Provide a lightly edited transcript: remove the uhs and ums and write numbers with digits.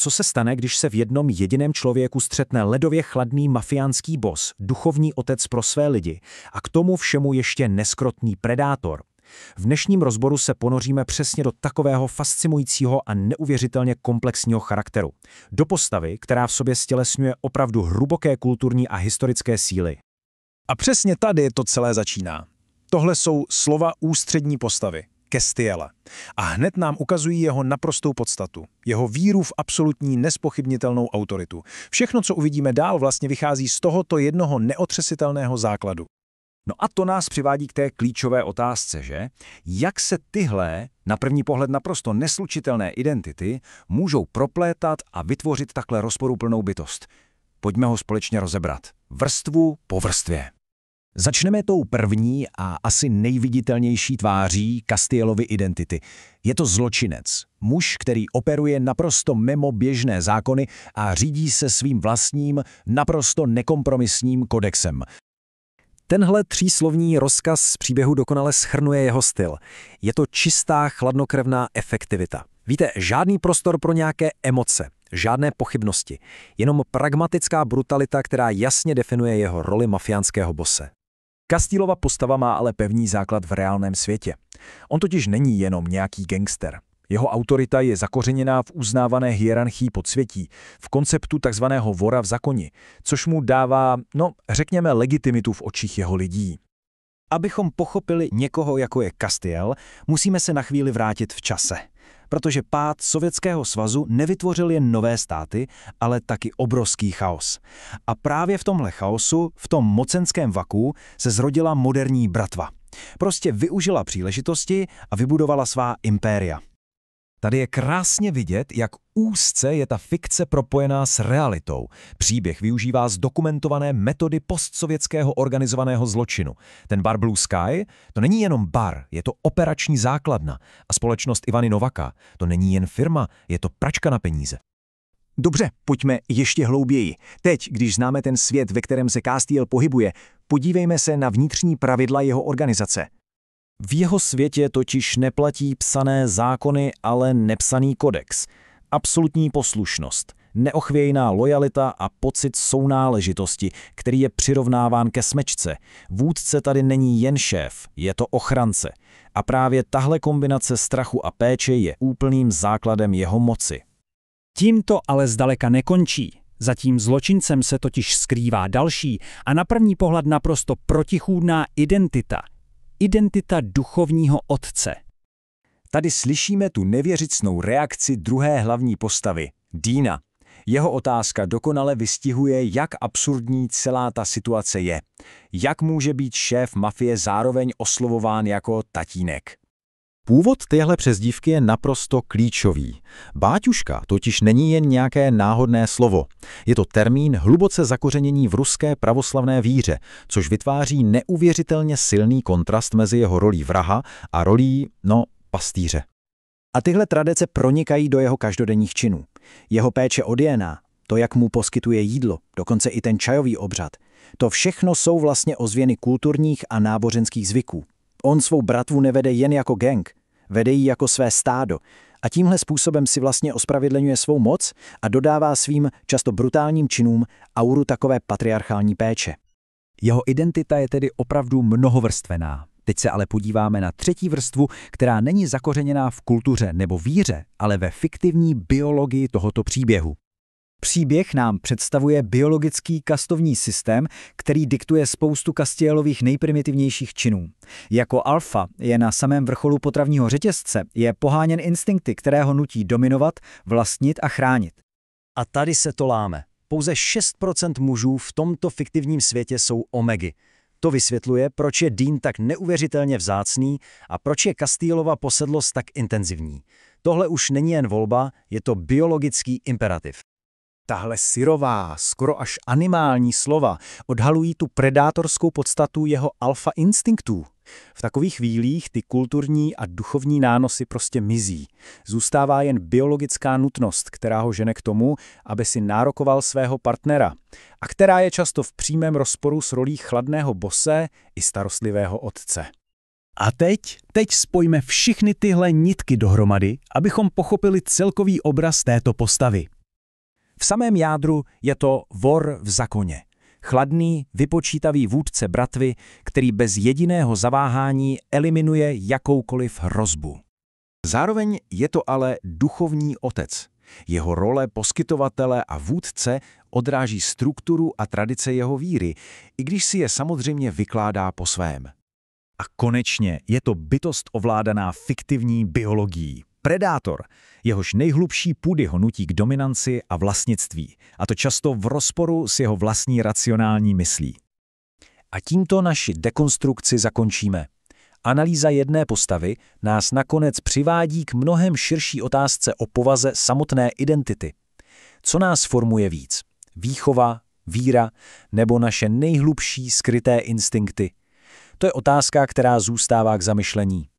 Co se stane, když se v jednom jediném člověku střetne ledově chladný mafiánský boss, duchovní otec pro své lidi a k tomu všemu ještě neskrotný predátor? V dnešním rozboru se ponoříme přesně do takového fascinujícího a neuvěřitelně komplexního charakteru. Do postavy, která v sobě stělesňuje opravdu hluboké kulturní a historické síly. A přesně tady to celé začíná. Tohle jsou slova ústřední postavy, Castiela. A hned nám ukazují jeho naprostou podstatu, jeho víru v absolutní nespochybnitelnou autoritu. Všechno, co uvidíme dál, vlastně vychází z tohoto jednoho neotřesitelného základu. No a to nás přivádí k té klíčové otázce, že? Jak se tyhle, na první pohled naprosto neslučitelné identity, můžou proplétat a vytvořit takhle rozporuplnou bytost? Pojďme ho společně rozebrat. Vrstvu po vrstvě. Začneme tou první a asi nejviditelnější tváří Castielovy identity. Je to zločinec, muž, který operuje naprosto mimo běžné zákony a řídí se svým vlastním, naprosto nekompromisním kodexem. Tenhle tříslovní rozkaz z příběhu dokonale shrnuje jeho styl. Je to čistá, chladnokrevná efektivita. Víte, žádný prostor pro nějaké emoce, žádné pochybnosti, jenom pragmatická brutalita, která jasně definuje jeho roli mafiánského bose. Castielova postava má ale pevný základ v reálném světě. On totiž není jenom nějaký gangster. Jeho autorita je zakořeněná v uznávané hierarchii podsvětí, v konceptu takzvaného vora v zakoni, což mu dává, řekněme, legitimitu v očích jeho lidí. Abychom pochopili někoho, jako je Castiel, musíme se na chvíli vrátit v čase. Protože pád Sovětského svazu nevytvořil jen nové státy, ale taky obrovský chaos. A právě v tomhle chaosu, v tom mocenském vakuu, se zrodila moderní bratva. Prostě využila příležitosti a vybudovala svá impéria. Tady je krásně vidět, jak úzce je ta fikce propojená s realitou. Příběh využívá zdokumentované metody postsovětského organizovaného zločinu. Ten bar Blue Sky, to není jenom bar, je to operační základna. A společnost Ivany Novaka, to není jen firma, je to pračka na peníze. Dobře, pojďme ještě hlouběji. Teď, když známe ten svět, ve kterém se Castiel pohybuje, podívejme se na vnitřní pravidla jeho organizace. V jeho světě totiž neplatí psané zákony, ale nepsaný kodex. Absolutní poslušnost, neochvějná lojalita a pocit sounáležitosti, který je přirovnáván ke smečce. Vůdce tady není jen šéf, je to ochránce. A právě tahle kombinace strachu a péče je úplným základem jeho moci. Tím to ale zdaleka nekončí. Za tím zločincem se totiž skrývá další a na první pohled naprosto protichůdná identita. Identita duchovního otce. Tady slyšíme tu nevěřicnou reakci druhé hlavní postavy, Deana. Jeho otázka dokonale vystihuje, jak absurdní celá ta situace je. Jak může být šéf mafie zároveň oslovován jako tatínek? Původ téhle přezdívky je naprosto klíčový. Báťuška totiž není jen nějaké náhodné slovo. Je to termín hluboce zakořeněný v ruské pravoslavné víře, což vytváří neuvěřitelně silný kontrast mezi jeho rolí vraha a rolí, pastýře. A tyhle tradice pronikají do jeho každodenních činů. Jeho péče o Diana, to, jak mu poskytuje jídlo, dokonce i ten čajový obřad, to všechno jsou vlastně ozvěny kulturních a náboženských zvyků. On svou bratvu nevede jen jako gang, vede ji jako své stádo a tímhle způsobem si vlastně ospravedlňuje svou moc a dodává svým často brutálním činům auru takové patriarchální péče. Jeho identita je tedy opravdu mnohovrstvená. Teď se ale podíváme na třetí vrstvu, která není zakořeněná v kultuře nebo víře, ale ve fiktivní biologii tohoto příběhu. Příběh nám představuje biologický kastovní systém, který diktuje spoustu Castielových nejprimitivnějších činů. Jako alfa je na samém vrcholu potravního řetězce, je poháněn instinkty, které ho nutí dominovat, vlastnit a chránit. A tady se to láme. Pouze 6% mužů v tomto fiktivním světě jsou omegy. To vysvětluje, proč je Dean tak neuvěřitelně vzácný a proč je Castielova posedlost tak intenzivní. Tohle už není jen volba, je to biologický imperativ. Tahle syrová, skoro až animální slova odhalují tu predátorskou podstatu jeho alfa instinktů. V takových chvílích ty kulturní a duchovní nánosy prostě mizí. Zůstává jen biologická nutnost, která ho žene k tomu, aby si nárokoval svého partnera, a která je často v přímém rozporu s rolí chladného bose i starostlivého otce. A teď spojíme všechny tyhle nitky dohromady, abychom pochopili celkový obraz této postavy. V samém jádru je to vor v zakoně. Chladný, vypočítavý vůdce bratvy, který bez jediného zaváhání eliminuje jakoukoliv hrozbu. Zároveň je to ale duchovní otec. Jeho role poskytovatele a vůdce odráží strukturu a tradice jeho víry, i když si je samozřejmě vykládá po svém. A konečně je to bytost ovládaná fiktivní biologií. Predátor, jehož nejhlubší půdy ho nutí k dominanci a vlastnictví, a to často v rozporu s jeho vlastní racionální myslí. A tímto naši dekonstrukci zakončíme. Analýza jedné postavy nás nakonec přivádí k mnohem širší otázce o povaze samotné identity. Co nás formuje víc? Výchova, víra nebo naše nejhlubší skryté instinkty? To je otázka, která zůstává k zamyšlení.